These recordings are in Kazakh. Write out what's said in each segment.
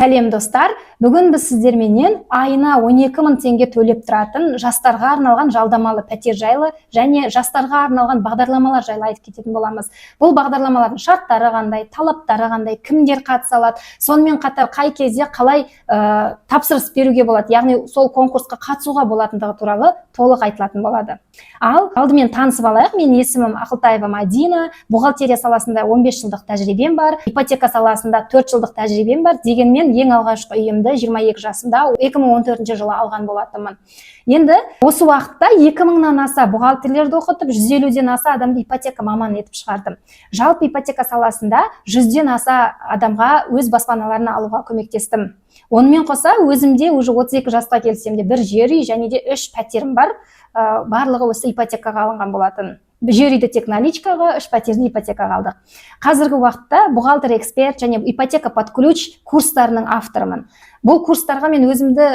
Сәлем достар, бүгін біз сіздерменен айына 12.000 теңге төлеп тұратын жастарға арналған жалдамалы пәтер жайлы және жастарға арналған бағдарламалар жайлы айтып кететін боламыз. Бұл бағдарламалардың шарттары қандай, талаптары қандай, кімдер қатыса алады, сонымен қатар қай кезде қалай тапсырыс беруге болады, яғни сол конкурсқа қатысуға болатындығы туралы толық айтылатын болады. Ал алдымен танысып алайық. Менің есімім Ақылтаева Мадина, бухгалтерия саласында 15 жылдық тәжірибем бар, ипотека саласында 4 жылдық тәжірибем бар. Дегенмен ең алғашқы үйімді 22 жасымда 2014 жылы алған болатынмын. Енді осы уақытта 2000-нан аса бухгалтерлерді оқытып, 150-ден аса адамды ипотека маманы етіп шығардым. Жалпы ипотека саласында 100-ден аса адамға өз баспаналарын алуға көмектестім. Онымен қоса өзімде уже 32 жасқа келсем де бір жер үй және де 3 пәтерім бар. Барлығы осы ипотекаға алынған болатын. Жер үйді тек наличкаға, 3 пәтерді ипотекаға алдық. Қазіргі уақытта бухгалтер эксперт және ипотека под ключ курстарының авторымын. Бұл курстарға мен өзімді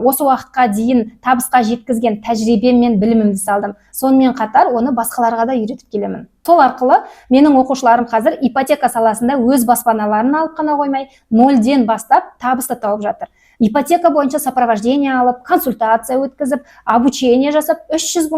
осы уақытқа дейін табысқа жеткізген тәжірибем мен білімімді салдым. Сонымен қатар оны басқаларға да үйретіп келемін. Сол арқылы менің оқушыларым қазір ипотека саласында өз баспаналарын алып қана қоймай, 0-ден бастап табысты тауып жатыр. Ипотека бойынша сопровождение алып, консультация өткізіп, обучение жасап, 300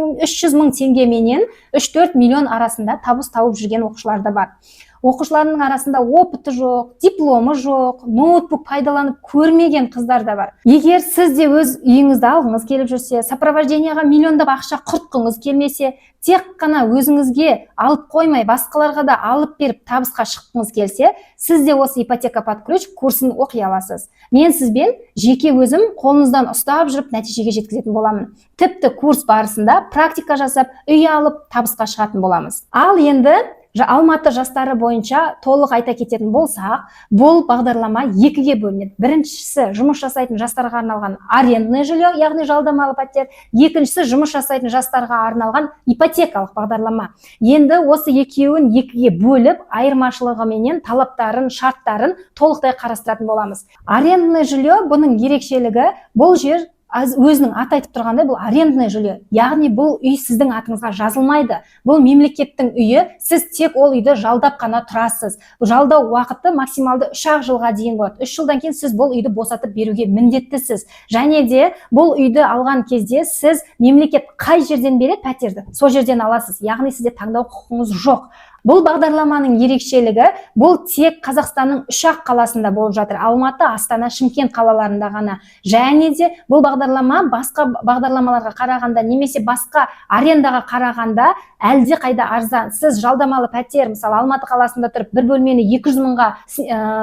мың теңгеменен 3-4 миллион арасында табыс тауып жүрген оқушылар да бар. Оқушыларының арасында опыты жоқ, дипломы жоқ, ноутбук пайдаланып көрмеген қыздар да бар. Егер сіз де өз үйіңізді алғыңыз келіп жүрсе, сопровождениеға миллиондап ақша құртқыңыз келмесе, тек қана өзіңізге алып қоймай, басқаларға да алып беріп табысқа шыққыңыз келсе, сіз де осы ипотека под ключ курсын оқи аласыз. Мен сізбен жеке өзім қолыңыздан ұстап жүріп нәтижеге жеткізетін боламын. Тіпті курс барысында практика жасап, үй алып табысқа шығатын боламыз. Ал енді Алматы жастары бойынша толық айта кететін болсақ, бұл бағдарлама екіге бөлінеді. Біріншісі жұмыс жасайтын жастарға арналған арендный жилье, яғни жалдамалы пәтер. Екіншісі жұмыс жасайтын жастарға арналған ипотекалық бағдарлама. Енді осы екеуін екіге бөліп, айырмашылығыменен талаптарын, шарттарын толықтай қарастыратын боламыз. Арендный жилье бұның ерекшелігі, бұл жер өзінің аты айтып тұрғандай, бұл арендный жилье, яғни бұл үй сіздің атыңызға жазылмайды. Бұл мемлекеттің үйі, сіз тек ол үйді жалдап қана тұрасыз. Жалдау уақыты максималды 3 жылға дейін болады. 3 жылдан кейін сіз бұл үйді босатып беруге міндеттісіз. Және де бұл үйді алған кезде сіз мемлекет қай жерден береді пәтерді, сол жерден аласыз. Яғни сізде таңдау құқығыңыз жоқ. Бұл бағдарламаның ерекшелігі, бұл тек Қазақстанның 3 қаласында болып жатыр. Алматы, Астана, Шымкент қалаларында ғана. Және де бұл бағдарлама басқа бағдарламаларға қарағанда, немесе басқа арендаға қарағанда әлде қайда арзан. Сіз жалдамалы пәтер, мысалы Алматы қаласында тұрып, бір бөлмені 200 мыңға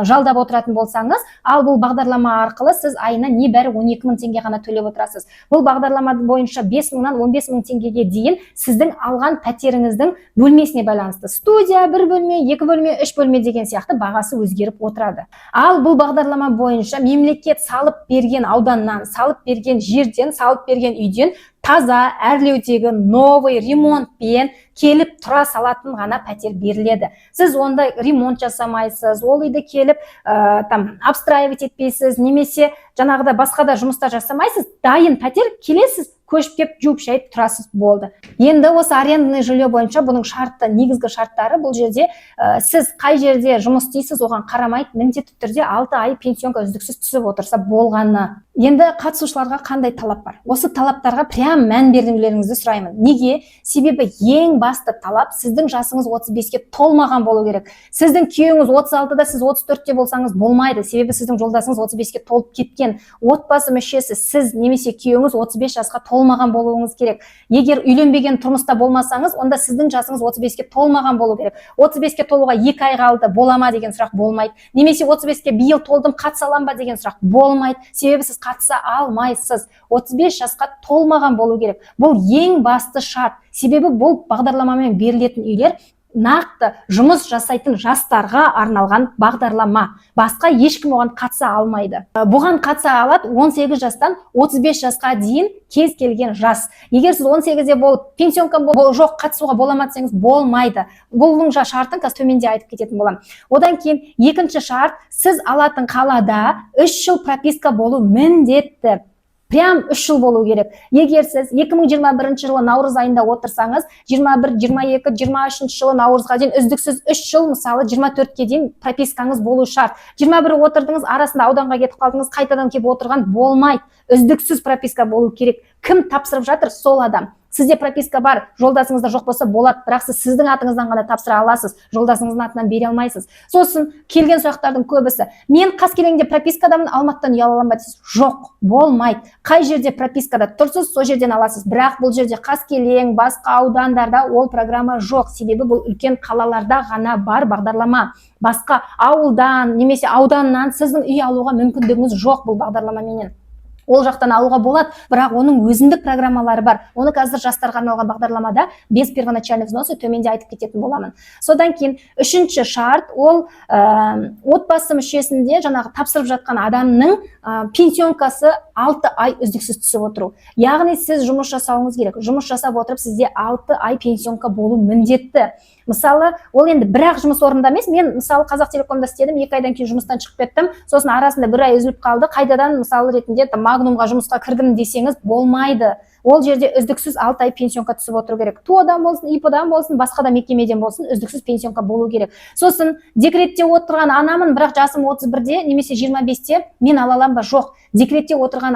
жалдап отыратын болсаңыз, ал бұл бағдарлама арқылы сіз айына небәрі 12 мың теңге ғана төлеп отырасыз. Бұл бағдарлама бойынша 5 мыңнан 15 мың теңгеге дейін сіздің алған пәтеріңіздің бөлмесіне байланысты. Студия, 1 бөлме, 2 бөлме, 3 бөлме деген сияқты бағасы өзгеріп отырады. Ал бұл бағдарлама бойынша мемлекет салып берген ауданнан, салып берген жерден, салып берген үйден таза, әрлеудегі новый ремонтпен келіп тұра салатын ғана пәтер беріледі. Сіз онда ремонт жасамайсыз, ол үйді келіп обстраивать етпейсіз, немесе жаңағыда басқа да жұмыстар жасамайсыз, дайын пәтер келесіз, көшіп кеп жуып шайып тұрасыз, болды. Енді осы арендный жилье бойынша бұның шартты, негізгі шарттары бұл жерде сіз қай жерде жұмыс істейсіз, оған қарамайды, міндетті түрде 6 ай пенсионка үздіксіз түсіп отырса болғаны. Енді қатысушыларға қандай талап бар? Осы талаптарға прям мән берулеріңізді сұраймын. Неге? Себебі ең басты талап сіздің жасыңыз 35-ке толмаған болу керек. Сіздің күйеуіңіз 36-да, сіз 34-те болсаңыз болмайды. Себебі сіздің жолдасыңыз 35-ке толып кеткен. Отбасы мүшесі сіз немесе күйеуіңіз 35 жасқа толмаған болуыңыз керек. Егер үйленбеген тұрмыста болмасаңыз, онда сіздің жасыңыз 35-ке толмаған болу керек. 35-ке толуға 2 ай қалды, болама деген сұрақ болмайды. Немесе 35-ке биыл толдым, қатыса аламын ба деген сұрақ болмайды. Себебі сіз қатыса алмайсыз. 35 жасқа толмаған болу керек. Бұл ең басты шарт. Себебі бұл бағдарламамен берілетін үйлер нақты жұмыс жасайтын жастарға арналған бағдарлама. Басқа ешкім оған қатыса алмайды. Бұған қатыса алады 18 жастан 35 жасқа дейін кез келген жас. Егер сіз 18-де болып, пенсионка жоқ, қатысуға боламы десеңіз, болмайды. Бұның шартын қазір төменде айтып кететін болам. Одан кейін екінші шарт, сіз алатын қалада 3 жыл прописка болу міндетті. прям 3 жыл болу керек. Егер сіз 2021 жылы наурыз айында отырсаңыз, 21, 22, 23 жылы наурызға дейін үздіксіз 3 жыл, мысалы 24-ке дейін пропискаңыз болу шарт. 21 отырдыңыз, арасында ауданға кетіп қалдыңыз, қайтадан келіп отырған болмайды. Үздіксіз прописка болу керек. Кім тапсырып жатыр? Сол адам. Сізде прописка бар, жолдасыңызда жоқ болса болады, бірақ сіз сіздің атыңыздан ғана тапсыра аласыз, жолдасыңыздың атынан бере алмайсыз. Сосын келген сұрақтардың көбісі: мен Қаскелеңде пропискадамын, Алматыдан үй ала аламын ба дейсіз? Жоқ, болмайды. Қай жерде пропискада тұрсыз, сол жерден аласыз. Бірақ бұл жерде Қаскелең, басқа аудандарда ол программа жоқ. Себебі бұл үлкен қалаларда ғана бар бағдарлама. Басқа ауылдан немесе ауданнан сіздің үй алуға мүмкіндігіңіз жоқ бұл бағдарламамен. Ол жақтан алуға болады, бірақ оның өзіндік программалары бар. Оны қазір жастарға арналған бағдарламада без первоначальный взносы төменде айтып кететін боламын. Содан кейін үшінші шарт, ол отбасы мүшесінде жаңағы тапсырып жатқан адамның пенсионкасы 6 ай үздіксіз түсіп отыру. Яғни сіз жұмыс жасауыңыз керек. Жұмыс жасап отырып сізде 6 ай пенсионка болу міндетті. Мысалы, ол енді бірақ жұмыс орнында емес. Мен мысалы Қазақтелекомда істедім, 2 айдан кейін жұмыстан шығып кеттім. Сосын арасында 1 ай үзіліп қалды. Қайтадан мысалы ретінде Магнумға жұмысқа кірдім десеңіз болмайды. Ол жерде үздіксіз 6 ай пенсионка түсіп отыру керек. ТУОдан болсын, ИПОдан болсын, басқа да мекемеден болсын, үздіксіз пенсионка болу керек. Сосын декретте отырған анамын, бірақ жасым 31-де немесе 25-те мен ала аламын ба? Жоқ. Декретте отырған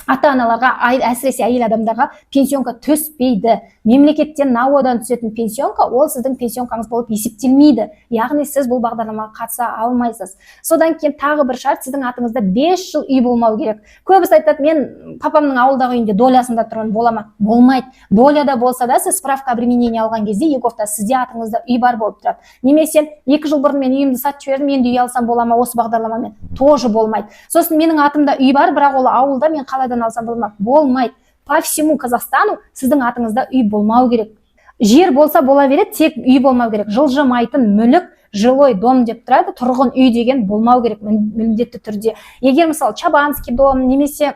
ата-аналарға, әсіресе әйел адамдарға пенсионка түспейді. Мемлекеттен НАОдан түсетін пенсионка, ол сіздің пенсионкаңыз болып есептелмейді. Яғни сіз бұл бағдарламаға қатыса алмайсыз. Содан кейін тағы бір шарт, сіздің атыңызда 5 жыл үй болмау керек. Көбісі айтады, мен папамның ауылдағы үйінде долясында тұрмын, бола ма? Болмайды. Доляда болса да, сіз справка обременения алған кезде ЕГОВта сізде атыңызда үй бар болып тұрады. Немесе 2 жыл бұрын мен үйімді сатып жібердім, енді үй алсам бола ма осы бағдарламамен? Тоже болмайды. Сосын менің атымда үй бар, бірақ ол ауылда, мен қаладан алсам болмайды. Болмайды. По всему Қазақстану сіздің атыңызда үй болмау керек. Жер болса бола береді, тек үй болмау керек. Жылжымайтын мүлік, жилой дом деп тұрады, тұрғын үй деген болмау керек міндетті түрде. Егер мысалы Чабанский дом немесе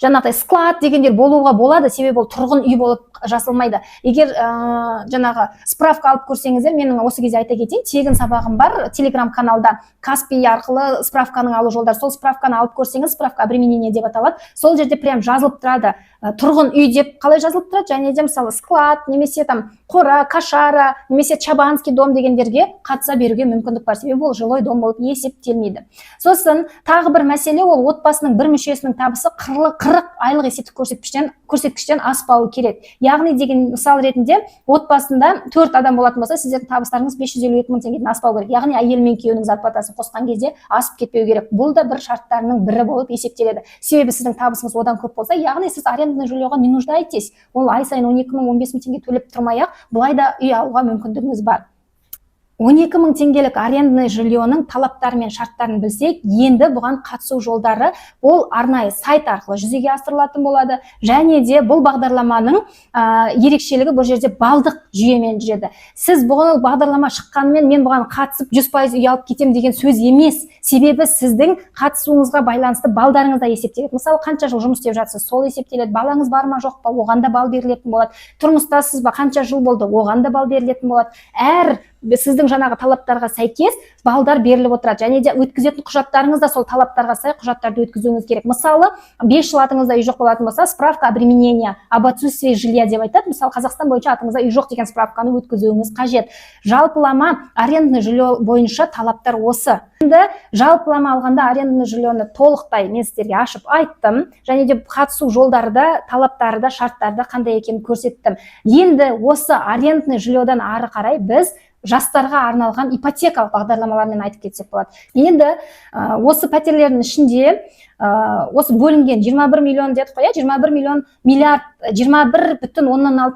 жаңағыдай склад дегендер болуға болады, себебі ол тұрғын үй болып жасалмайды. Егер жаңағы справка алып көрсеңіздер, менің осы кезде айта кетейін, тегін сабағым бар Telegram каналда, Каспий арқылы справканың алу жолдары. Сол справканы алып көрсеңіз, справка обременения деп аталады. Сол жерде прям жазылып тұрады. Тұрғын үй деп қалай жазылып тұрады, және де мысалы склад немесе қора, кашара немесе Чабанский дом дегендерге қатыса беруге мүмкіндік бар, себебі ол жилой дом болып есептелмейді. Сосын тағы бір мәселе, ол отбасының бір мүшесінің табысы 40 айлық есептік көрсеткіштен аспауы керек. Яғни деген мысал ретінде отбасында 4 адам болатын болса, сіздердің табыстарыңыз 552 мың теңгеден аспау керек. Яғни әйел мен күйеуінің зарплатасын қосқан кезде асып кетпеу керек. Бұл да бір шарттарының бірі болып есептеледі. Себебі сіздің табысыңыз одан көп болса, яғни сіз арендный жильеға не нуждаетесь. Ол ай сайын 12 мың, 15 мың теңге төлеп тұрмай-ақ, бұлай да үй алуға мүмкіндігіңіз бар. 12 мың теңгелік арендный жильенің талаптары мен шарттарын білсек, енді бұған қатысу жолдары ол арнайы сайт арқылы жүзеге асырылатын болады. Және де бұл бағдарламаның ерекшелігі бұл жерде балдық жүйемен жүреді. Сіз бұған бағдарлама шыққанымен мен бұған қатысып 100% үй алып кетем деген сөз емес. Себебі сіздің қатысуыңызға байланысты балдарыңыз да есептеледі. Мысалы, қанша жыл жұмыс істеп жатсыз, сол есептеледі. Балаңыз бар ма, жоқ па, оған да бал берілетін болады. Тұрмыстасыз ба, қанша жыл болды, оған да бал берілетін болады. Әр сіздің жаңағы талаптарға сәйкес балдар беріліп отырады. Және де өткізетін құжаттарыңыз да сол талаптарға сай құжаттарды өткізуіңіз керек. Мысалы, 5 жыл атыңызда үй жоқ болатын болса, справка обременения об отсутствии жилья деп айтады. Мысалы, Қазақстан бойынша атыңызда үй жоқ деген справканы өткізуіңіз қажет. Жалпылама арендный жилье бойынша талаптар осы. Енді жалпылама алғанда арендный жильені толықтай мен сіздерге ашып айттым. Және де қатысу жолдары да, талаптары да, шарттары да қандай екенін көрсеттім. Енді осы арендный жильеден ары қарай біз жастарға арналған ипотекалық бағдарламалармен айтып кетсек болады. Енді осы пәтерлердің ішінде осы бөлінген 21 миллион дедік қой, 21,6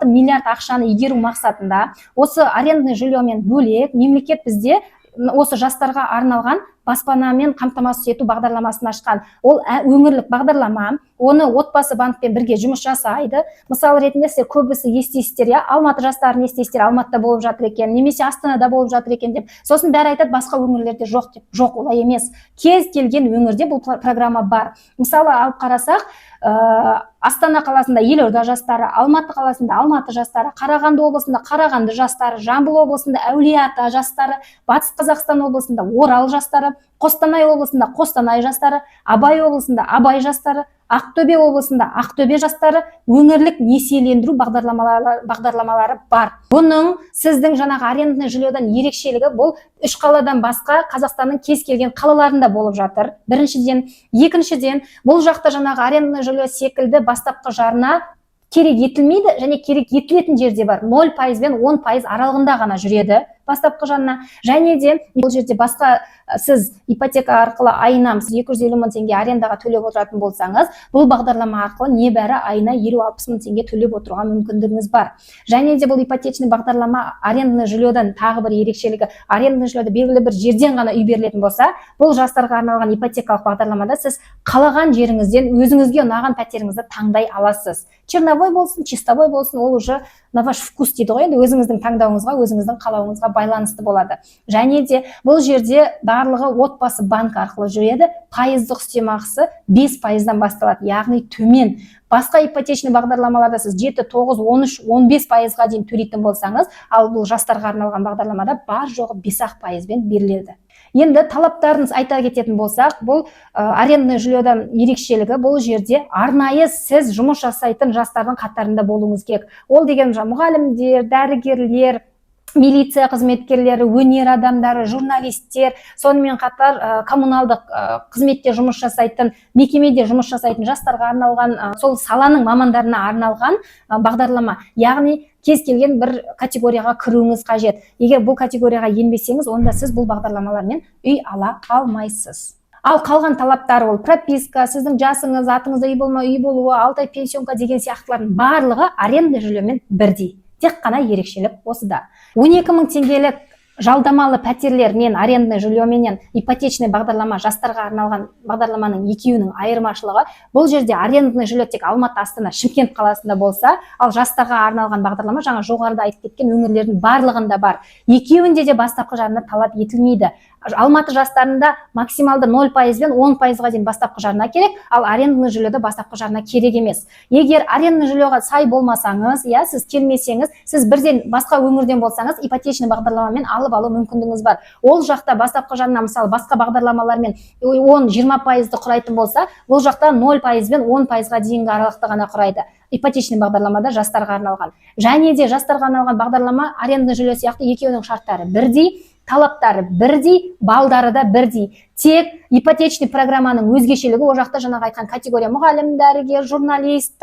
миллиард ақшаны игеру мақсатында осы арендный жильемен бөлек мемлекет бізде осы жастарға арналған баспанамен қамтамасыз ету бағдарламасын ашқан. Ол өңірлік бағдарлама, оны отбасы банкпен бірге жұмыс жасайды. Мысалы ретінде сіздер көбісі естейсіздер, Алматы жастарын естейсіздер, Алматыда болып жатыр екен, немесе Астанада болып жатыр екен деп. Сосын бәрі айтады, басқа өңірлерде жоқ деп. Жоқ, олай емес. Кез келген өңірде бұл программа бар. Мысалы алып қарасақ, Астана қаласында Елорда жастары, Алматы қаласында Алматы жастары, Қарағанды облысында Қарағанды жастары, Жамбыл облысында Әулие-Ата жастары, Батыс Қазақстан облысында Орал жастары, Қостанай облысында Қостанай жастары, Абай облысында Абай жастары, Ақтөбе облысында Ақтөбе жастары өңірлік несиелендіру бағдарламалары бар. Бұның сіздің жаңағы арендный жильодан ерекшелігі бұл 3 қаладан басқа Қазақстанның кез келген қалаларында болып жатыр. Біріншіден, екіншіден, бұл жақта жаңағы арендный жильо секілді бастапқы жарна керек етілмейді, және керек етілетін жерде бар 0% бен 10% аралығында ғана жүреді бастапқы жарна. Және де бұл жерде басқа сіз ипотека арқылы айына 250 мың теңге арендаға төлеп отыратын болсаңыз, бұл бағдарлама арқылы небәрі айына 50-60 мың теңге төлеп отыруға мүмкіндігіңіз бар. Және де бұл ипотечный бағдарлама арендный жильодан тағы бір ерекшелігі, арендный жильода белгілі бір жерден ғана үй берілетін болса, бұл жастарға арналған ипотекалық бағдарламада сіз қалаған жеріңізден өзіңізге ұнаған пәтеріңізді таңдай аласыз. Черновой болсын, чистовой болсын, ол уже на ваш вкус дейді ғой, енді өзіңіздің таңдауыңызға, өзіңіздің қалауыңызға байланысты болады. Және де бұл жерде барлығы отбасы банк арқылы жүреді, пайыздық үстемақысы 5%-дан басталады, яғни төмен. Басқа ипотечный бағдарламаларда сіз 7, 9, 13, 15%-ға дейін төлейтін болсаңыз, ал бұл жастарға арналған бағдарламада бар жоғы 5% беріледі. Енді талаптарын айта кететін болсақ, бұл арендный жильодан ерекшелігі, бұл жерде арнайы сіз жұмыс жасайтын жастардың қатарында болуыңыз керек. Ол деген мұғалімдер, дәрігерлер, милиция қызметкерлері, өнер адамдары, журналистер, сонымен қатар коммуналдық қызметте жұмыс жасайтын, мекемеде жұмыс жасайтын жастарға арналған, сол саланың мамандарына арналған бағдарлама. Яғни кез келген бір категорияға кіруіңіз қажет. Егер бұл категорияға енбесеңіз, онда сіз бұл бағдарламалармен үй ала алмайсыз. Ал қалған талаптар ол прописка, сіздің жасыңыз, атыңызда үй болма, үй болуы, 6 ай пенсионка деген сияқтылардың барлығы арендный жильомен бірдей. Тек қана ерекшелік осыда. 12 мың теңгелік жалдамалы пәтерлер мен арендный жильоменен ипотечный бағдарлама, жастарға арналған бағдарламаның екеуінің айырмашылығы, бұл жерде арендный жильо тек Алматы, Астана, Шымкент қаласында болса, ал жастарға арналған бағдарлама жаңа жоғарыда айтып кеткен өңірлердің барлығында бар. Екеуінде де бастапқы жарна талап етілмейді. Алматы жастарында максималды 0% бен 10%-ға дейін бастапқы жарна керек, ал арендный жильода бастапқы жарна керек емес. Егер арендный жильоға сай болмасаңыз, сіз келмесеңіз, сіз бірден басқа өңірден болсаңыз, ипотечный бағдарламамен алып алу мүмкіндігіңіз бар. Ол жақта бастапқы жарна мысалы басқа бағдарламалармен 10-20%-ды құрайтын болса, бұл жақта 0% бен 10%-ға дейінгі аралықты ғана құрайды. Ипотечный бағдарламада жастарға арналған. Және де жастарға арналған бағдарлама арендный жильо сияқты екеуінің шарттары бірдей, талаптары бірдей, балдары да бірдей. Тек ипотечный программаның өзгешелігі ол жақта жаңағы айтқан категория мұғалім, дәрігер, журналист,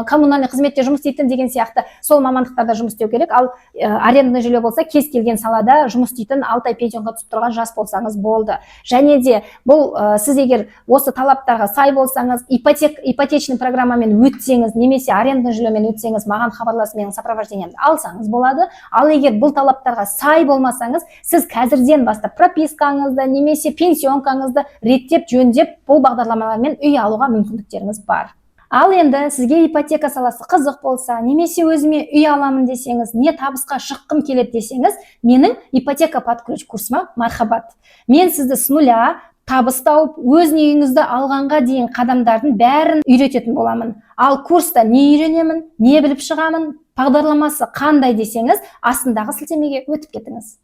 коммунальный қызметте жұмыс істейтін деген сияқты сол мамандықтарда жұмыс істеу керек. Ал арендный жильо болса, кез келген салада жұмыс істейтін 6 ай пенсионға түсіп тұрған жас болсаңыз болды. Және де бұл сіз егер осы талаптарға сай болсаңыз, ипотечный программамен өтсеңіз, немесе арендный жильомен өтсеңіз, маған хабарласып менің сопровождениемді алсаңыз болады. Ал егер бұл талаптарға сай болмасаңыз, сіз қазірден бастап пропискаңызды немесе пенсионкаңызды реттеп, жөндеп, бұл бағдарламалармен үй алуға мүмкіндіктеріңіз бар. Ал енді сізге ипотека саласы қызық болса, немесе өзіме үй аламын десеңіз, не табысқа шыққым келеді десеңіз, менің ипотека под ключ курсыма мархабат. Мен сізді с нуля табыс тауып, өз үйіңізді алғанға дейін қадамдардың бәрін үйрететін боламын. Ал курста не үйренемін, не біліп шығамын, бағдарламасы қандай десеңіз, астындағы сілтемеге өтіп кетіңіз.